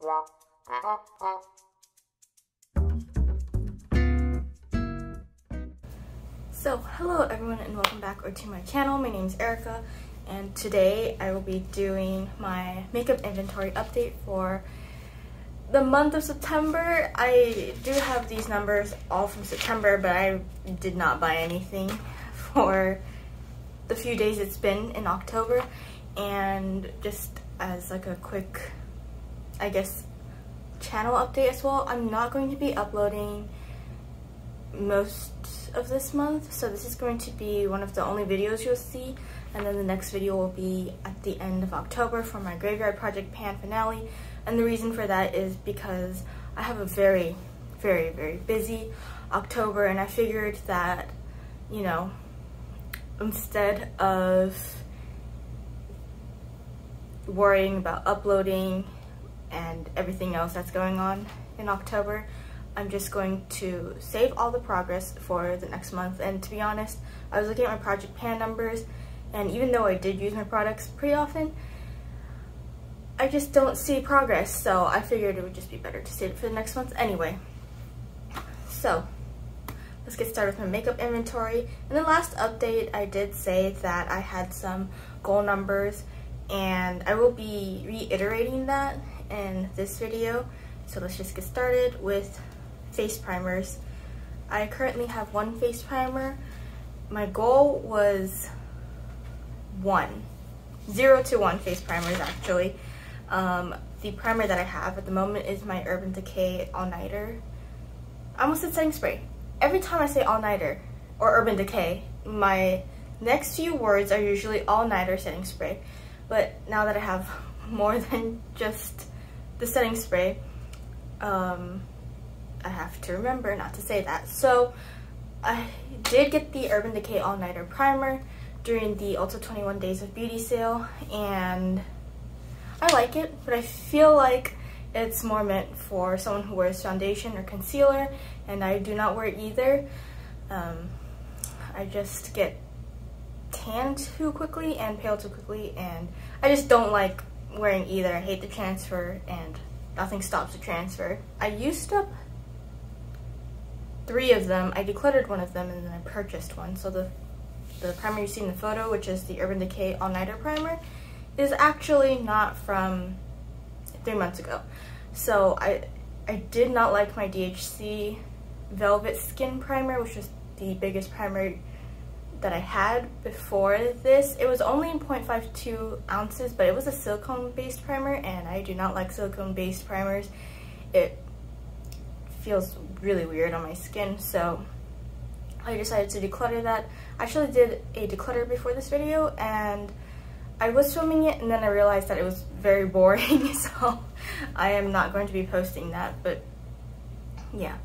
So, hello everyone and welcome back to my channel. My name is Erica and today I will be doing my makeup inventory update for the month of September. I do have these numbers all from September, but I did not buy anything for the few days it's been in October. And just as like a quick, I guess, channel update as well, I'm not going to be uploading most of this month, so this is going to be one of the only videos you'll see, and then the next video will be at the end of October for my Graveyard Project Pan finale. And the reason for that is because I have a very busy October, and I figured that, you know, instead of worrying about uploading and everything else that's going on in October, I'm just going to save all the progress for the next month. And to be honest, I was looking at my Project Pan numbers, and even though I did use my products pretty often, I just don't see progress, so I figured it would just be better to save it for the next month anyway. So let's get started with my makeup inventory. In the last update, I did say that I had some goal numbers, and I will be reiterating that in this video. So let's just get started with face primers. I currently have one face primer. My goal was 0 to 1 face primers actually. The primer that I have at the moment is my Urban Decay All Nighter. I almost said setting spray. Every time I say All Nighter or Urban Decay, my next few words are usually All Nighter setting spray. But now that I have more than just the setting spray, I have to remember not to say that. So I did get the Urban Decay All Nighter primer during the Ulta 21 Days of Beauty sale, and I like it, but I feel like it's more meant for someone who wears foundation or concealer, and I do not wear either. I just get tan too quickly and pale too quickly, and I just don't like wearing either. I hate the transfer, and nothing stops the transfer. I used up 3 of them. I decluttered one of them and then I purchased one. So the primer you see in the photo, which is the Urban Decay All Nighter primer, is actually not from 3 months ago. So I did not like my DHC Velvet Skin Primer, which was the biggest primer that I had before this. It was only 0.52 ounces, but it was a silicone based primer, and I do not like silicone based primers. It feels really weird on my skin, so I decided to declutter that. I actually did a declutter before this video, and I was filming it and then I realized that it was very boring, so I am not going to be posting that. But yeah,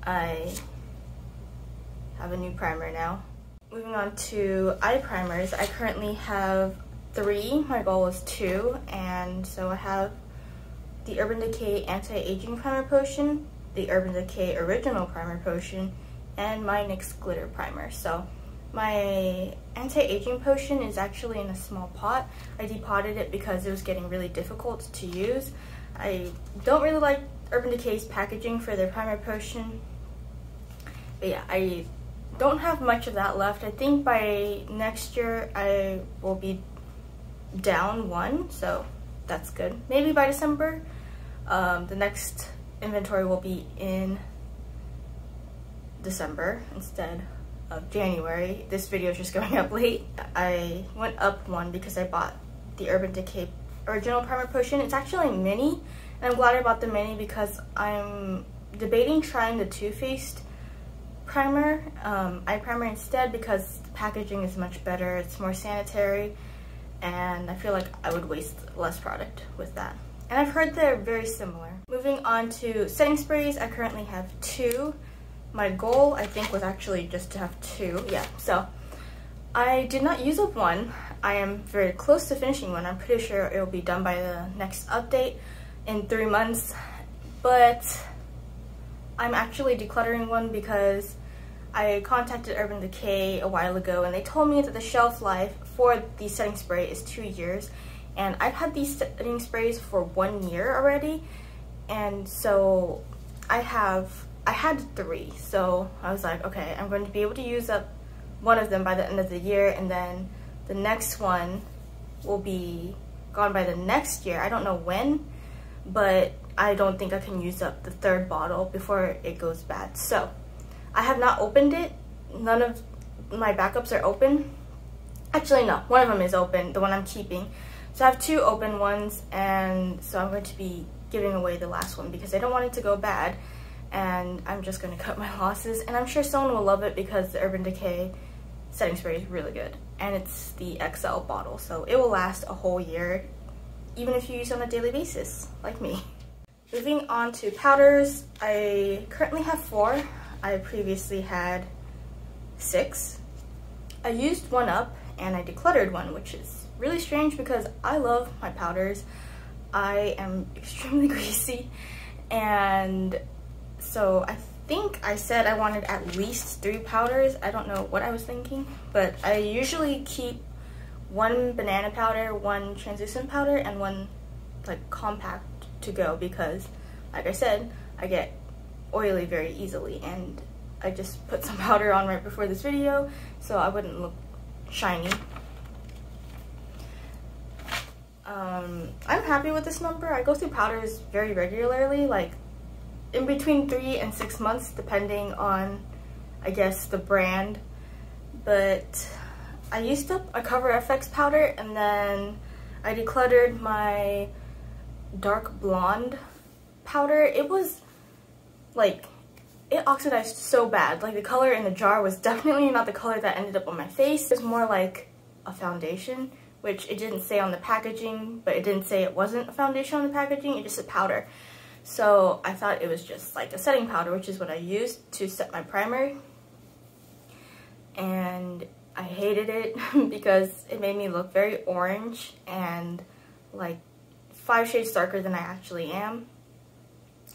I have a new primer now. Moving on to eye primers, I currently have 3. My goal was 2, and so I have the Urban Decay Anti-Aging Primer Potion, the Urban Decay Original Primer Potion, and my NYX Glitter Primer. So my anti-aging potion is actually in a small pot. I depotted it because it was getting really difficult to use. I don't really like Urban Decay's packaging for their primer potion, but yeah, I don't have much of that left. I think by next year I will be down 1, so that's good. Maybe by December. The next inventory will be in December instead of January. This video is just going up late. I went up 1 because I bought the Urban Decay Original Primer Potion. It's actually mini, and I'm glad I bought the mini because I'm debating trying the Too Faced primer, eye primer instead, because the packaging is much better, it's more sanitary, and I feel like I would waste less product with that. And I've heard they're very similar. Moving on to setting sprays, I currently have 2. My goal, I think, was actually just to have 2. Yeah, so I did not use up 1. I am very close to finishing 1. I'm pretty sure it will be done by the next update in 3 months, but I'm actually decluttering 1 because I contacted Urban Decay a while ago, and they told me that the shelf life for the setting spray is 2 years, and I've had these setting sprays for 1 year already, And so I had 3, so I was like, okay, I'm going to be able to use up one of them by the end of the year, and then the next one will be gone by the next year. I don't know when, but I don't think I can use up the 3rd bottle before it goes bad. So I have not opened it. None of my backups are open. Actually, no, one of them is open, the one I'm keeping. So I have 2 open ones, and so I'm going to be giving away the last one because I don't want it to go bad, and I'm just going to cut my losses. And I'm sure someone will love it because the Urban Decay setting spray is really good, and it's the XL bottle, so it will last a whole year even if you use it on a daily basis like me. Moving on to powders, I currently have 4. I previously had 6. I used one up and I decluttered one, which is really strange because I love my powders. I am extremely greasy, and so I think I said I wanted at least 3 powders. I don't know what I was thinking, but I usually keep 1 banana powder, 1 translucent powder, and 1 like compact to go because, like I said, I get oily very easily, and I just put some powder on right before this video so I wouldn't look shiny. I'm happy with this number. I go through powders very regularly, like in between 3 and 6 months depending on, I guess, the brand. But I used up a Cover FX powder, and then I decluttered my dark blonde powder. It was like, it oxidized so bad. Like, the color in the jar was definitely not the color that ended up on my face. It was more like a foundation, which it didn't say on the packaging, but it didn't say it wasn't a foundation on the packaging, it just said powder. So I thought it was just like a setting powder, which is what I used to set my primer. And I hated it because it made me look very orange and like 5 shades darker than I actually am.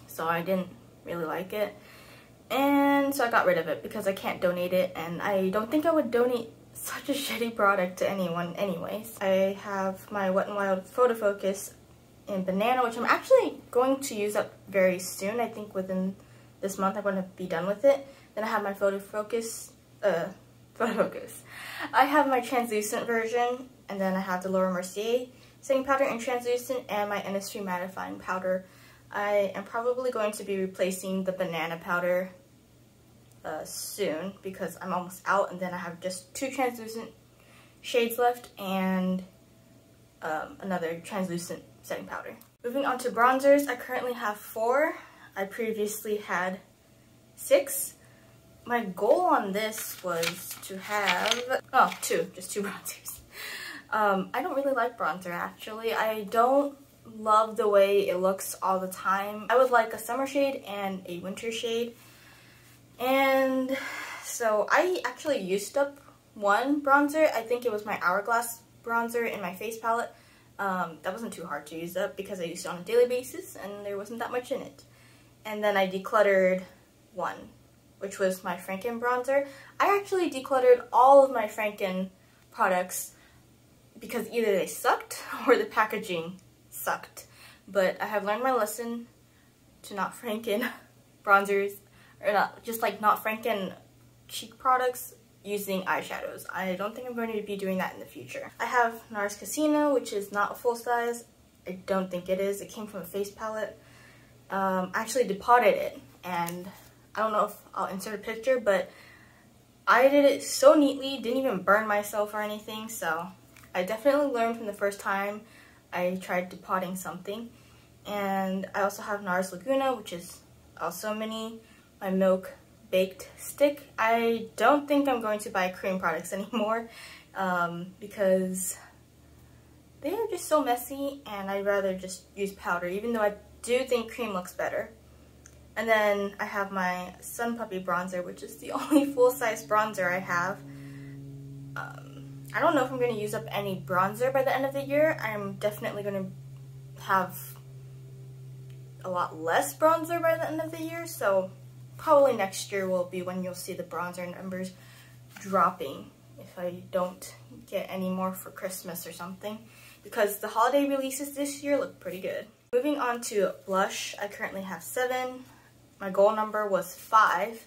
So I didn't really like it. And so I got rid of it because I can't donate it, and I don't think I would donate such a shitty product to anyone anyways. I have my Wet n Wild Photo Focus in Banana, which I'm actually going to use up very soon. I think within this month I'm going to be done with it. Then I have my Photo Focus. I have my translucent version, and then I have the Laura Mercier setting powder in translucent and my Innisfree mattifying powder. I am probably going to be replacing the banana powder soon because I'm almost out, and then I have just 2 translucent shades left and another translucent setting powder. Moving on to bronzers, I currently have 4. I previously had 6. My goal on this was to have, just 2 bronzers. I don't really like bronzer actually. I don't love the way it looks all the time. I would like a summer shade and a winter shade. And so I actually used up 1 bronzer. I think it was my Hourglass bronzer in my face palette. That wasn't too hard to use up because I used it on a daily basis and there wasn't that much in it. And then I decluttered 1, which was my Franken bronzer. I actually decluttered all of my Franken products because either they sucked or the packaging sucked. But I have learned my lesson to not Franken bronzers, or not Franken cheek products using eyeshadows. I don't think I'm going to be doing that in the future. I have Nars Casino, which is not a full size. I don't think it is. It came from a face palette. I actually depotted it, and I don't know if I'll insert a picture, but I did it so neatly, didn't even burn myself or anything, so I definitely learned from the first time I tried depotting something. And I also have Nars Laguna, which is also mini, my milk baked stick. I don't think I'm going to buy cream products anymore because they are just so messy, and I'd rather just use powder, even though I do think cream looks better. And then I have my Sun Puppy bronzer, which is the only full-size bronzer I have. I don't know if I'm going to use up any bronzer by the end of the year. I'm definitely going to have a lot less bronzer by the end of the year, so probably next year will be when you'll see the bronzer numbers dropping if I don't get any more for Christmas or something, because the holiday releases this year look pretty good. Moving on to blush, I currently have 7. My goal number was 5.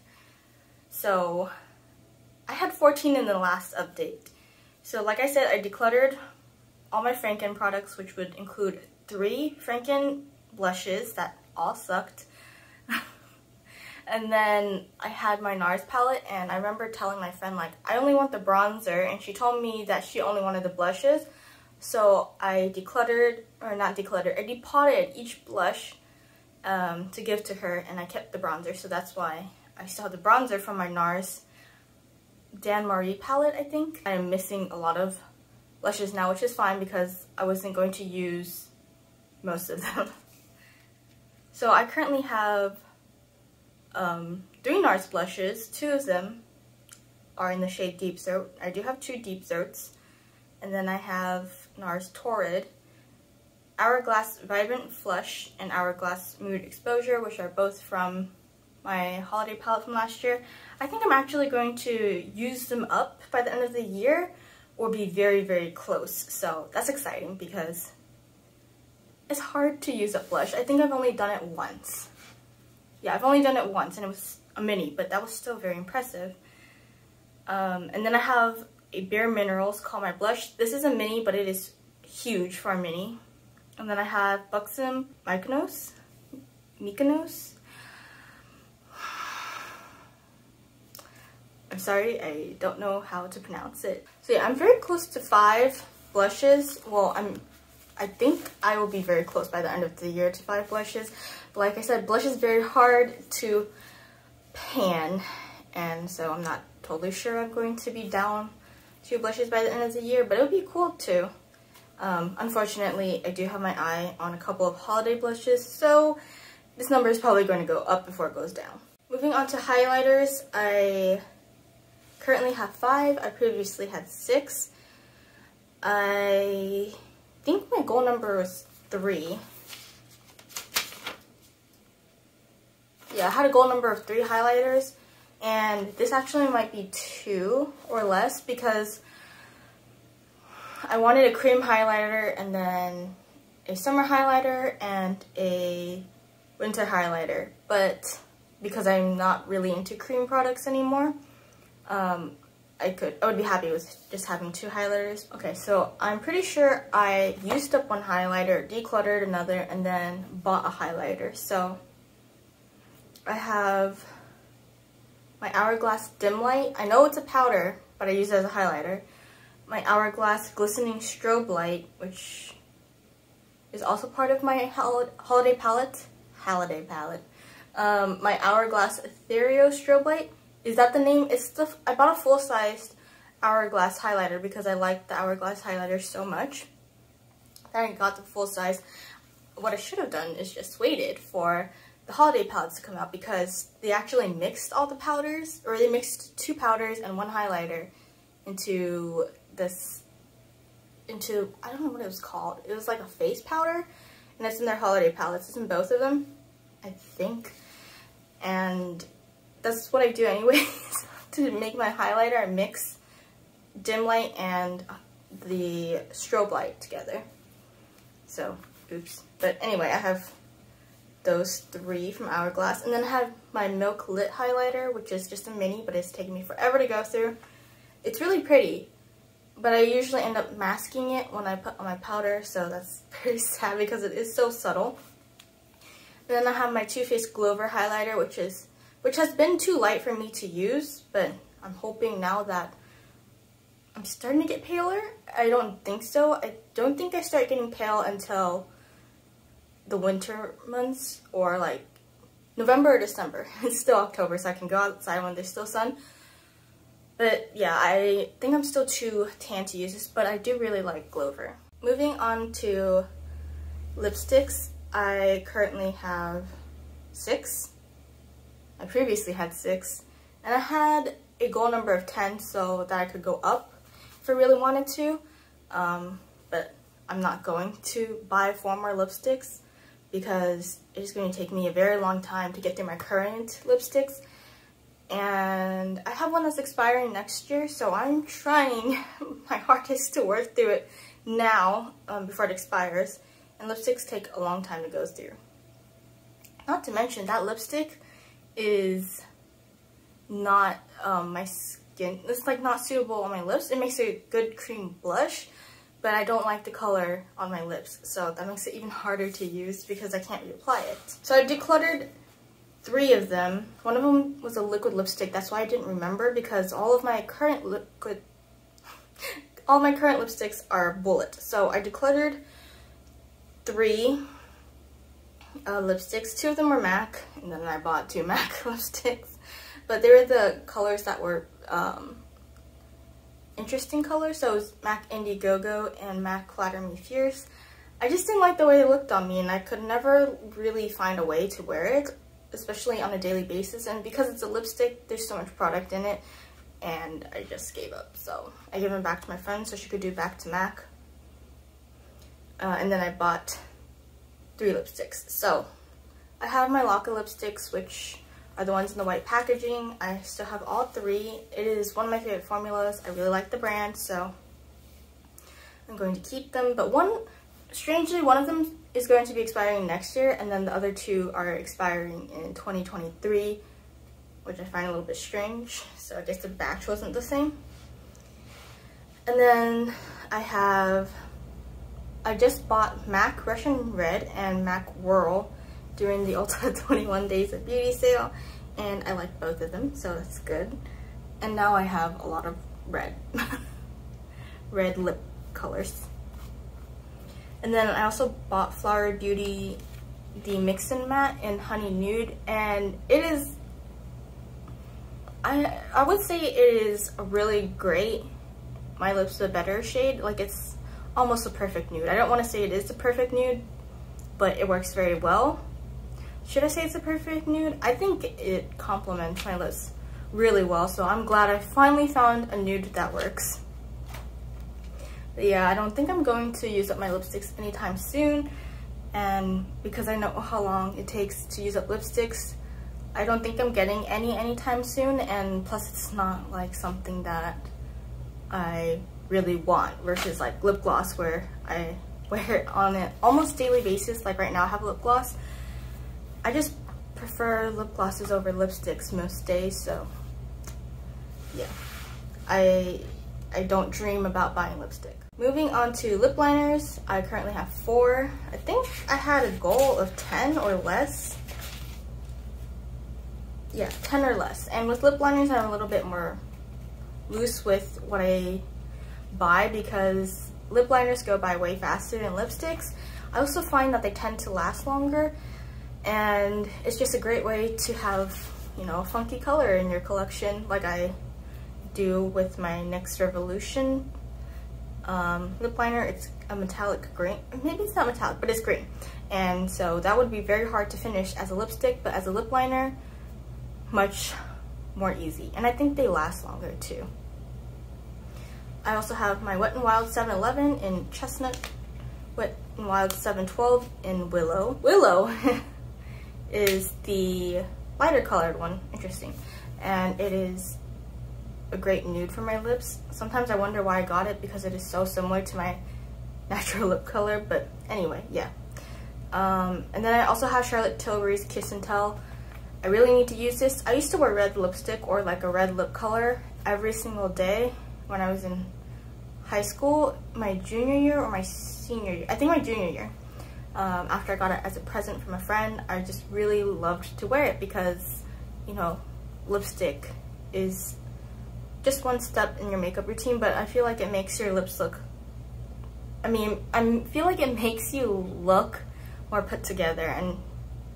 So I had 14 in the last update. So like I said, I decluttered all my Franken products, which would include 3 Franken blushes that all sucked. And then I had my Nars palette, and I remember telling my friend, like, I only want the bronzer, and she told me that she only wanted the blushes. So I decluttered, or not decluttered, I depotted each blush to give to her, and I kept the bronzer. So that's why I still have the bronzer from my Nars Dan Marie palette, I think. I'm missing a lot of blushes now, which is fine because I wasn't going to use most of them. So I currently have 3 Nars blushes. 2 of them are in the shade Deep Throat. I do have 2 Deep Throats. And then I have Nars Torrid, Hourglass Vibrant Flush, and Hourglass Mood Exposure, which are both from my holiday palette from last year. I think I'm actually going to use them up by the end of the year, or be very, very close. So that's exciting because it's hard to use up blush. I think I've only done it once. Yeah, I've only done it once, and it was a mini, but that was still very impressive. And then I have a Bare Minerals Call My Blush. This is a mini, but it is huge for a mini. And then I have Buxom Mykonos. I'm sorry, I don't know how to pronounce it. So yeah, I'm very close to 5 blushes. Well, I think I will be very close by the end of the year to 5 blushes. But like I said, blush is very hard to pan, and so I'm not totally sure I'm going to be down 2 blushes by the end of the year, but it would be cool too. Unfortunately, I do have my eye on a couple of holiday blushes, so this number is probably going to go up before it goes down. Moving on to highlighters, I currently have 5. I previously had 6. I think my goal number was 3. Yeah, I had a goal number of 3 highlighters, and this actually might be 2 or less because I wanted a cream highlighter and then a summer highlighter and a winter highlighter, but because I'm not really into cream products anymore, I would be happy with just having 2 highlighters. Okay, so I'm pretty sure I used up 1 highlighter, decluttered another, and then bought a highlighter. So I have my Hourglass Dim Light. I know it's a powder, but I use it as a highlighter. My Hourglass Glistening Strobe Light, which is also part of my holiday palette. My Hourglass Ethereal Strobe Light. Is that the name? I bought a full-sized Hourglass highlighter because I like the Hourglass highlighter so much that I got the full size. What I should have done is just waited for the holiday palettes to come out because they actually mixed all the powders, or they mixed 2 powders and 1 highlighter into I don't know what it was called. It was like a face powder, and it's in their holiday palettes. It's in both of them, I think. And that's what I do anyways. To make my highlighter, I mix dim light and the strobe light together. So, oops. But anyway, I have those 3 from Hourglass. And then I have my Milk Lit highlighter, which is just a mini, but it's taken me forever to go through. It's really pretty, but I usually end up masking it when I put on my powder, so that's very sad because it is so subtle. And then I have my Too Faced Glover highlighter, which has been too light for me to use, but I'm hoping now that I'm starting to get paler. I don't think so. I don't think I start getting pale until the winter months, or like November or December. It's still October, so I can go outside when there's still sun. But yeah, I think I'm still too tan to use this, but I do really like Glover. Moving on to lipsticks, I currently have 6. I previously had 6, and I had a goal number of 10 so that I could go up if I really wanted to, but I'm not going to buy 4 more lipsticks because it's going to take me a very long time to get through my current lipsticks, and I have one that's expiring next year, so I'm trying my hardest to work through it now before it expires. and lipsticks take a long time to go through. Not to mention that lipstick is not my skin. It's like not suitable on my lips. It makes a good cream blush, but I don't like the color on my lips, so that makes it even harder to use because I can't reapply it. So I decluttered 3 of them. One of them was a liquid lipstick. That's why I didn't remember, because all my current lipsticks are bullet. So I decluttered 3 lipsticks. 2 of them were MAC, and then I bought 2 MAC lipsticks. But they were the colors that were interesting colors. So it was MAC Indiegogo and MAC Flatter Me Fierce. I just didn't like the way it looked on me, and I could never really find a way to wear it, especially on a daily basis. And because it's a lipstick, there's so much product in it, and I just gave up. So I gave them back to my friend so she could do back to MAC. And then I bought 3 lipsticks. So I have my Latte lipsticks, which are the ones in the white packaging. I still have all 3. It is one of my favorite formulas. I really like the brand, so I'm going to keep them. But strangely, one of them is going to be expiring next year, and then the other 2 are expiring in 2023, which I find a little bit strange. So I guess the batch wasn't the same. And then I just bought MAC Russian Red and MAC Whirl during the Ulta 21 Days of Beauty sale, and I like both of them, so that's good. And now I have a lot of red red lip colors. And then I also bought Flower Beauty the Mix and Matte in Honey Nude, and it is, I would say it is a really great My Lips a Better shade. Like, it's almost a perfect nude. I don't want to say it is the perfect nude, but it works very well. Should I say it's a perfect nude? I think it complements my lips really well, so I'm glad I finally found a nude that works. But yeah, I don't think I'm going to use up my lipsticks anytime soon, and because I know how long it takes to use up lipsticks, I don't think I'm getting any anytime soon, and plus it's not like something that I really want, versus like lip gloss where I wear it on an almost daily basis. Like right now I have lip gloss. I just prefer lip glosses over lipsticks most days, so yeah, I don't dream about buying lipstick. Moving on to lip liners, I currently have 4. I think I had a goal of 10 or less. Yeah, 10 or less. And with lip liners, I'm a little bit more loose with what I buy because lip liners go by way faster than lipsticks. I also find that they tend to last longer, and it's just a great way to have, you know, a funky color in your collection, like I do with my NYX Revolution lip liner. It's a metallic green. Maybe it's not metallic, but it's green. And so that would be very hard to finish as a lipstick, but as a lip liner, much more easy. And I think they last longer too. I also have my Wet n Wild 711 in Chestnut, Wet n Wild 712 in Willow. Willow is the lighter colored one, interesting. And it is a great nude for my lips. Sometimes I wonder why I got it because it is so similar to my natural lip color, but anyway, yeah. And then I also have Charlotte Tilbury's Kiss and Tell. I really need to use this. I used to wear red lipstick or like a red lip color every single day when I was in high school, my junior year or my senior year. I think my junior year. After I got it as a present from a friend, I just really loved to wear it because, you know, lipstick is just one step in your makeup routine, but I feel like it makes your lips look, I feel like it makes you look more put together and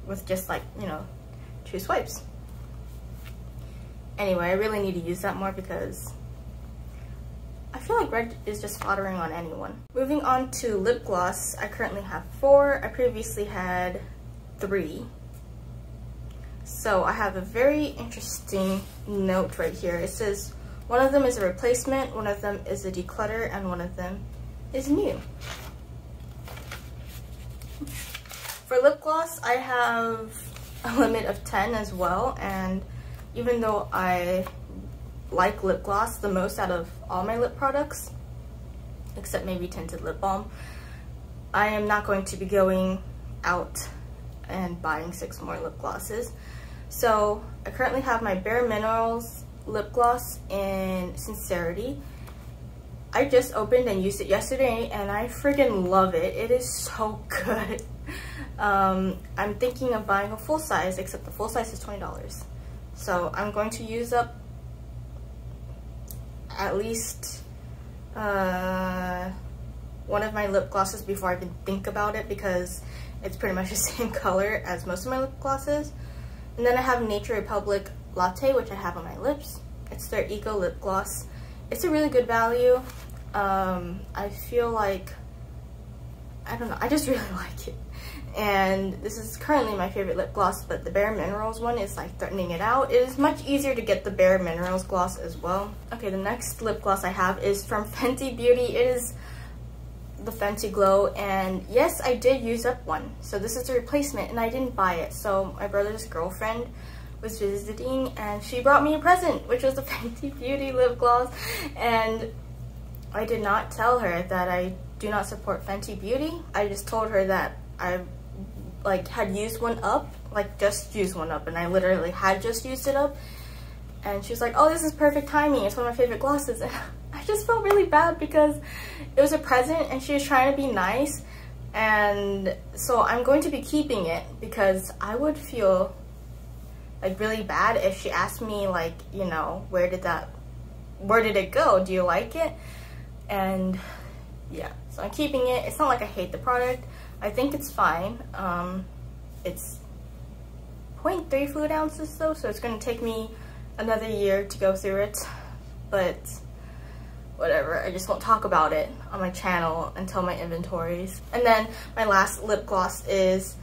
with just like, you know, 2 swipes. Anyway, I really need to use that more because I feel like red is just flattering on anyone. Moving on to lip gloss, I currently have 4. I previously had 3. So I have a very interesting note right here. It says one of them is a replacement, one of them is a declutter, and one of them is new. For lip gloss, I have a limit of 10 as well, and even though I like lip gloss the most out of all my lip products, except maybe tinted lip balm, I am not going to be going out and buying 6 more lip glosses. So I currently have my Bare Minerals lip gloss in Sincerity. I just opened and used it yesterday and I freaking love it. It is so good. I'm thinking of buying a full size, except the full size is $20. So I'm going to use up at least one of my lip glosses before I even think about it, because it's pretty much the same color as most of my lip glosses. And then I have Nature Republic Latte, which I have on my lips. It's their Eco Lip Gloss. It's a really good value. I feel like, I don't know, I just really like it. And this is currently my favorite lip gloss, but the Bare Minerals one is like threatening it out. It is much easier to get the Bare Minerals gloss as well. Okay, the next lip gloss I have is from Fenty Beauty. It is the Fenty Glow, and yes, I did use up one. So this is a replacement and I didn't buy it. So my brother's girlfriend was visiting and she brought me a present, which was the Fenty Beauty lip gloss. And I did not tell her that I do not support Fenty Beauty. I just told her that I had used one up, just used one up, and I literally had just used it up. And she was like, oh, this is perfect timing, it's one of my favorite glosses. And I just felt really bad because it was a present and she was trying to be nice. And so I'm going to be keeping it because I would feel really bad if she asked me you know, where did it go? Do you like it? And yeah, so I'm keeping it. It's not like I hate the product. I think it's fine. It's 0.3 fluid ounces though, so it's going to take me another year to go through it. But whatever, I just won't talk about it on my channel until my inventories. And then my last lip gloss is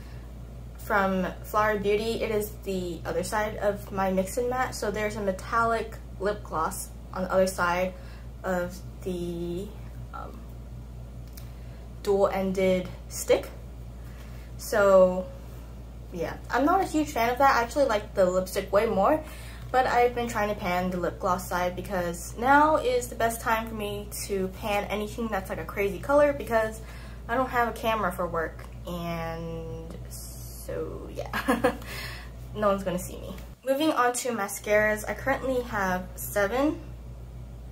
from Flower Beauty. It is the other side of my mix and matte. So there's a metallic lip gloss on the other side of the dual-ended stick. So yeah, I'm not a huge fan of that. I actually like the lipstick way more, but I've been trying to pan the lip gloss side because now is the best time for me to pan anything that's like a crazy color, because I don't have a camera for work, and so yeah. No one's gonna see me. Moving on to mascaras, I currently have 7,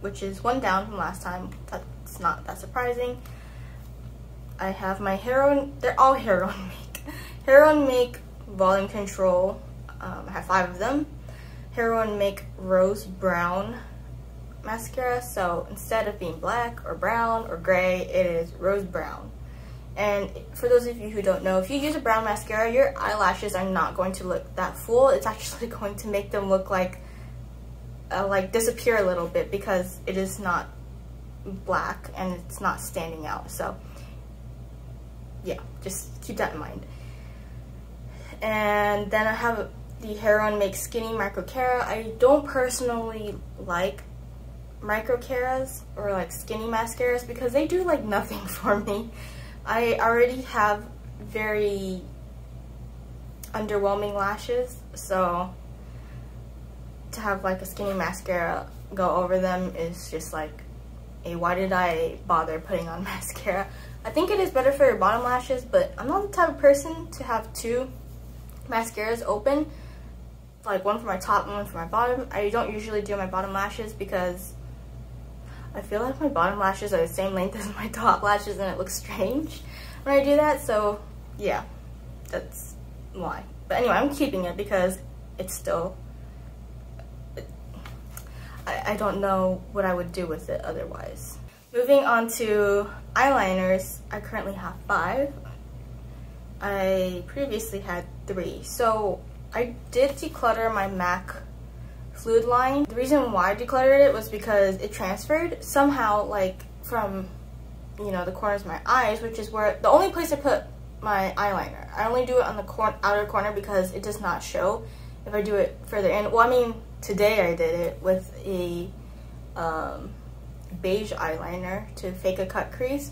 which is 1 down from last time. That's not that surprising. I have my they're all Hair on Make. Hair on Make Volume Control, I have 5 of them. Hair on Make Rose Brown mascara, so instead of being black or brown or gray, it is rose brown. And for those of you who don't know, if you use a brown mascara, your eyelashes are not going to look that full. It's actually going to make them look like disappear a little bit, because it is not black and it's not standing out. So yeah, just keep that in mind. And then I have the Hair on Make Skinny Microcara. I don't personally like microcaras or skinny mascaras because they do nothing for me. I already have very underwhelming lashes, so to have a skinny mascara go over them is just hey, why did I bother putting on mascara? I think it is better for your bottom lashes, but I'm not the type of person to have 2 mascaras open, one for my top and one for my bottom. I don't usually do my bottom lashes because I feel like my bottom lashes are the same length as my top lashes and it looks strange when I do that. So yeah, that's why. But anyway, I'm keeping it because it's still, I don't know what I would do with it otherwise. Moving on to eyeliners, I currently have 5. I previously had 3. So I did declutter my MAC fluid line. The reason why I decluttered it was because it transferred somehow from, you know, the corners of my eyes, which is where the only place I put my eyeliner. I only do it on the outer corner because it does not show if I do it further in. Well, I mean, today I did it with a beige eyeliner to fake a cut crease,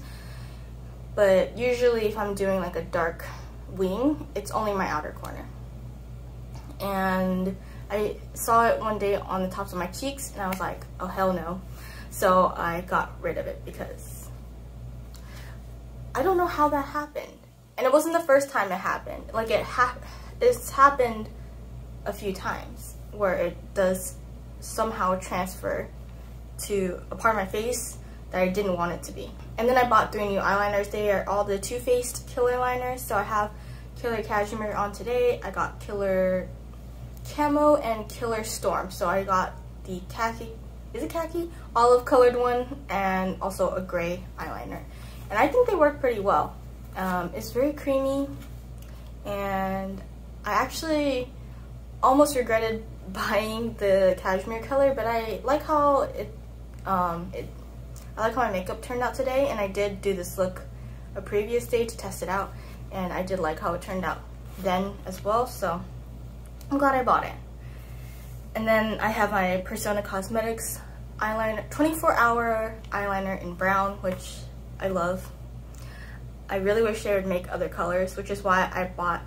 but usually if I'm doing a dark wing, it's only my outer corner. And I saw it one day on the tops of my cheeks and I was like, oh hell no. So I got rid of it because I don't know how that happened. And it wasn't the first time it happened. Like it's happened a few times where it does somehow transfer to a part of my face that I didn't want it to be. And then I bought 3 new eyeliners. They are all the Too Faced Killer liners. So I have Killer Cashmere on today. I got Killer Camo and Killer Storm. So I got the khaki, is it khaki? Olive colored one, and also a gray eyeliner. And I think they work pretty well. It's very creamy, and I actually almost regretted buying the cashmere color, but I like how I like how my makeup turned out today, and I did do this look a previous day to test it out, and I did like how it turned out then as well, so I'm glad I bought it. And then I have my Persona Cosmetics eyeliner, 24-hour eyeliner in brown, which I love. I really wish they would make other colors, which is why I bought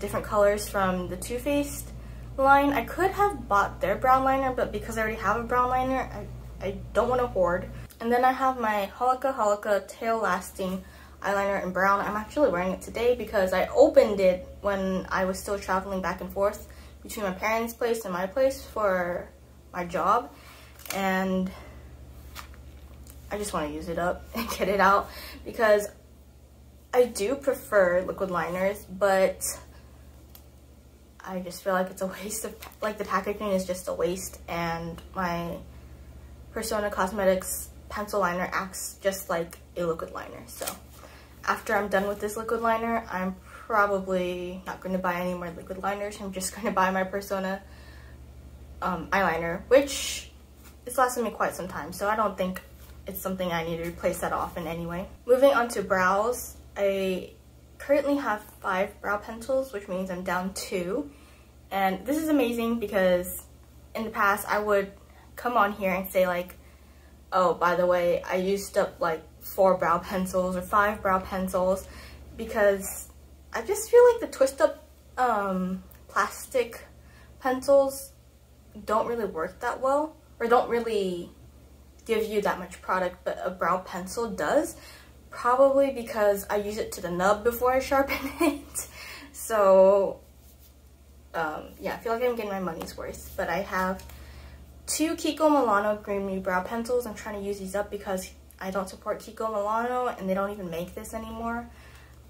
different colors from the Too Faced line. I could have bought their brown liner, but because I already have a brown liner, I don't want to hoard. And then I have my Holika Tail Lasting eyeliner in brown. I'm actually wearing it today because I opened it when I was still traveling back and forth between my parents' place and my place for my job, and I just want to use it up and get it out because I do prefer liquid liners, but I just feel like it's a waste of, like, the packaging is just a waste, and my Persona Cosmetics pencil liner acts just like a liquid liner. So after I'm done with this liquid liner, I'm probably not going to buy any more liquid liners. I'm just going to buy my Persona eyeliner, which is lasting me quite some time, so I don't think it's something I need to replace that often anyway. Moving on to brows, I currently have 5 brow pencils, which means I'm down 2. And this is amazing because in the past I would come on here and say like, oh, by the way, I used up like 4 brow pencils or 5 brow pencils, because I just feel like the twist up plastic pencils don't really work that well, or don't really give you that much product, but a brow pencil does, probably because I use it to the nub before I sharpen it. So yeah, I feel like I'm getting my money's worth. But I have 2 Kiko Milano Creamy Brow Pencils. I'm trying to use these up because I don't support Kiko Milano, and they don't even make this anymore.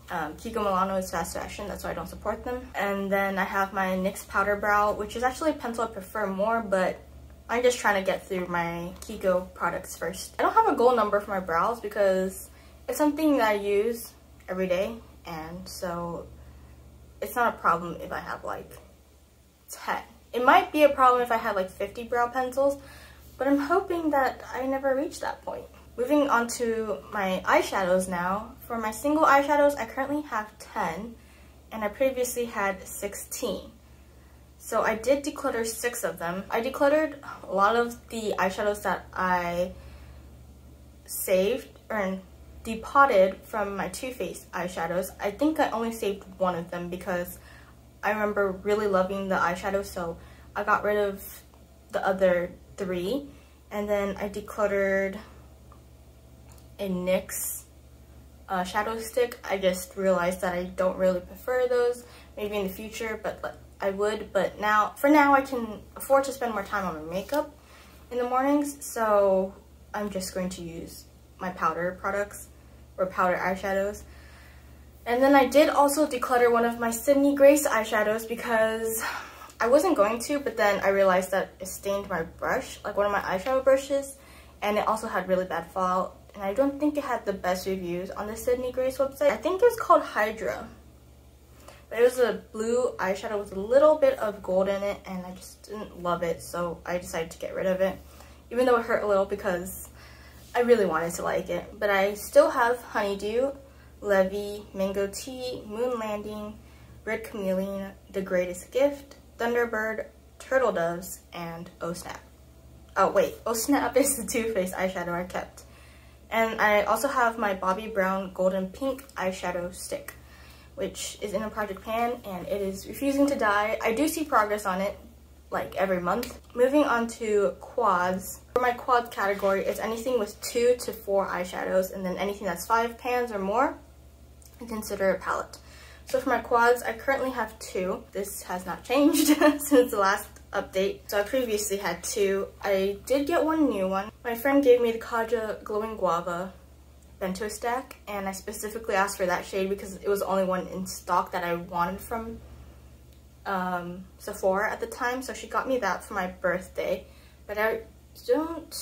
Kiko Milano is fast fashion, that's why I don't support them. And then I have my NYX Powder Brow, which is actually a pencil I prefer more, but I'm just trying to get through my Kiko products first. I don't have a goal number for my brows because it's something that I use every day, and so it's not a problem if I have like 10. It might be a problem if I had like 50 brow pencils, but I'm hoping that I never reach that point. Moving on to my eyeshadows now. For my single eyeshadows, I currently have 10, and I previously had 16. So I did declutter 6 of them. I decluttered a lot of the eyeshadows that I saved or depotted from my Too Faced eyeshadows. I think I only saved 1 of them because I remember really loving the eyeshadow, so I got rid of the other 3. And then I decluttered a NYX shadow stick. I just realized that I don't really prefer those. Maybe in the future, but I would. But now, for now, I can afford to spend more time on my makeup in the mornings, so I'm just going to use my powder products or powder eyeshadows. And then I did also declutter one of my Sydney Grace eyeshadows because I wasn't going to, but then I realized that it stained my brush, like one of my eyeshadow brushes, and it also had really bad fallout. And I don't think it had the best reviews on the Sydney Grace website. I think it was called Hydra. But it was a blue eyeshadow with a little bit of gold in it, and I just didn't love it, so I decided to get rid of it. Even though it hurt a little because I really wanted to like it. But I still have Honeydew, Levy, Mango Tea, Moon Landing, Red Chameleon, The Greatest Gift, Thunderbird, Turtle Doves, and Oh Snap. Oh wait, Oh Snap is the Too Faced eyeshadow I kept. And I also have my Bobbi Brown Golden Pink eyeshadow stick, which is in a project pan, and it is refusing to die. I do see progress on it, like every month. Moving on to quads. For my quad category, it's anything with 2 to 4 eyeshadows, and then anything that's 5 pans or more, I consider a palette. So for my quads, I currently have 2. This has not changed since the last update. So I previously had 2. I did get one new one. My friend gave me the Kaja Glowing Guava bento stack, and I specifically asked for that shade because it was the only one in stock that I wanted from Sephora at the time. So she got me that for my birthday, but I don't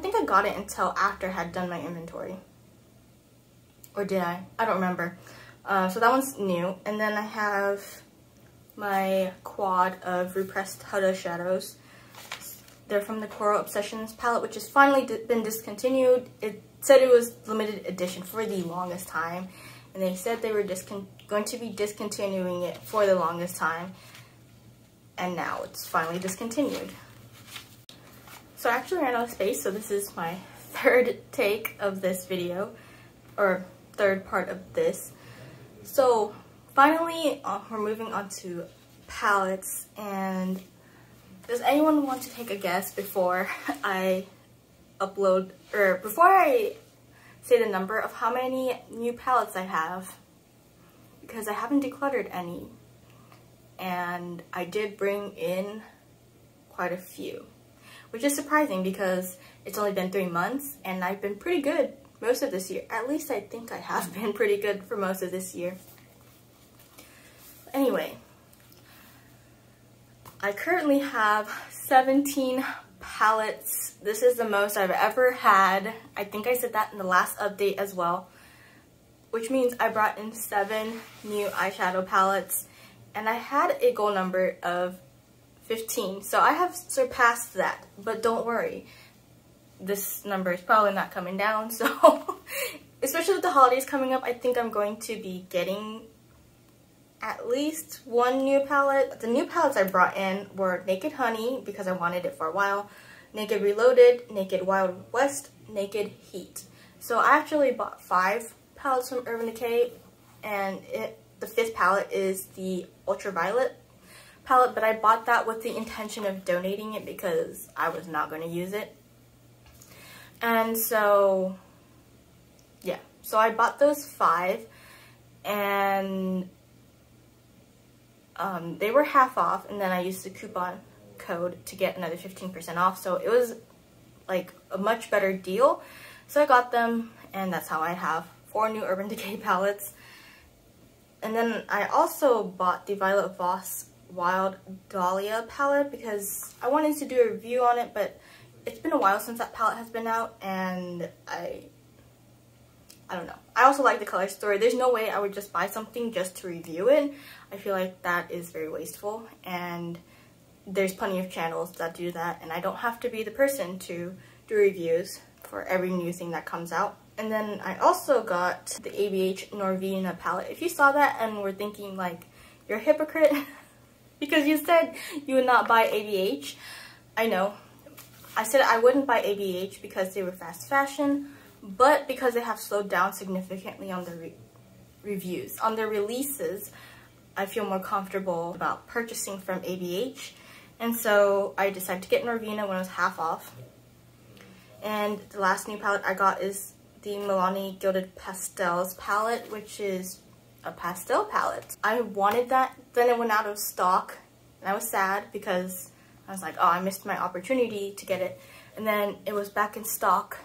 think I got it until after I had done my inventory. Or did I? I don't remember. So that one's new. And then I have my quad of Repressed Huda shadows. They're from the Coral Obsessions palette, which has finally been discontinued. It said it was limited edition for the longest time, and they said they were going to be discontinuing it for the longest time, and now it's finally discontinued. So I actually ran out of space, so this is my third take of this video, or third part of this. So finally, we're moving on to palettes, and does anyone want to take a guess before I upload, or before I say the number of how many new palettes I have? Because I haven't decluttered any, and I did bring in quite a few, which is surprising because it's only been 3 months and I've been pretty good most of this year. At least I think I have been pretty good for most of this year. Anyway, I currently have 17 palettes. This is the most I've ever had. I think I said that in the last update as well, which means I brought in 7 new eyeshadow palettes, and I had a goal number of 15, so I have surpassed that. But don't worry, this number is probably not coming down, so especially with the holidays coming up, I think I'm going to be getting at least 1 new palette. The new palettes I brought in were Naked Honey, because I wanted it for a while, Naked Reloaded, Naked Wild West, Naked Heat. So I actually bought 5 palettes from Urban Decay, and the 5th palette is the Ultraviolet palette, but I bought that with the intention of donating it because I was not going to use it. And so, yeah. So I bought those 5, and they were half off, and then I used the coupon code to get another 15% off, so it was like a much better deal. So I got them, and that's how I have 4 new Urban Decay palettes. And then I also bought the Violet Voss Wild Dahlia palette because I wanted to do a review on it, but it's been a while since that palette has been out, and I don't know. I also like the color story. There's no way I would just buy something just to review it. I feel like that is very wasteful, and there's plenty of channels that do that, and I don't have to be the person to do reviews for every new thing that comes out. And then I also got the Abh Norvina palette. If you saw that and were thinking like, you're a hypocrite because you said you would not buy Abh, I know. I said I wouldn't buy Abh because they were fast fashion, but because they have slowed down significantly on the reviews. On their releases, I feel more comfortable about purchasing from Abh, and so I decided to get Norvina when it was half off. And the last new palette I got is the Milani Gilded Pastels palette, which is a pastel palette. I wanted that, then it went out of stock, and I was sad because I was like, oh, I missed my opportunity to get it. And then it was back in stock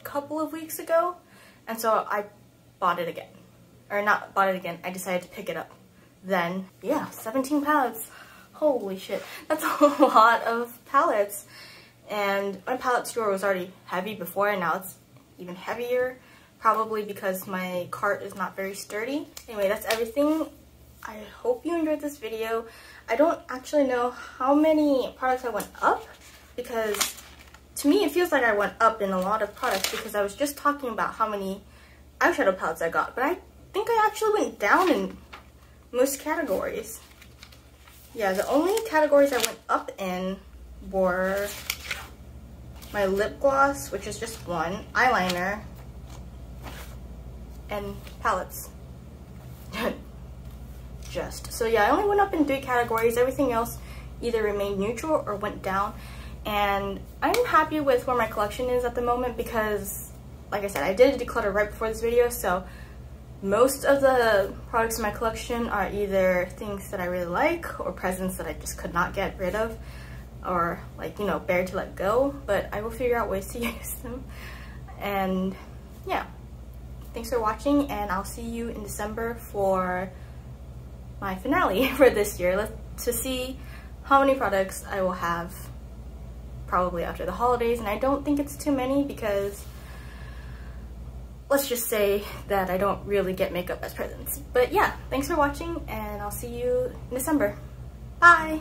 a couple of weeks ago, and so I bought it again. Or not bought it again, I decided to pick it up. Then, yeah, 17 palettes. Holy shit, that's a lot of palettes. And my palette store was already heavy before, and now it's even heavier, probably because my cart is not very sturdy. Anyway, that's everything. I hope you enjoyed this video. I don't actually know how many products I went up, because to me it feels like I went up in a lot of products because I was just talking about how many eyeshadow palettes I got, but I think I actually went down in most categories. Yeah, the only categories I went up in were my lip gloss, which is just 1, eyeliner, and palettes. just. So yeah, I only went up in 3 categories. Everything else either remained neutral or went down. And I'm happy with where my collection is at the moment because, like I said, I did declutter right before this video, so most of the products in my collection are either things that I really like or presents that I just could not get rid of or, like, you know, bear to let go, but I will figure out ways to use them. And yeah, thanks for watching, and I'll see you in December for my finale for this year, to see how many products I will have probably after the holidays. And I don't think it's too many because let's just say that I don't really get makeup as presents. But yeah, thanks for watching, and I'll see you in December. Bye!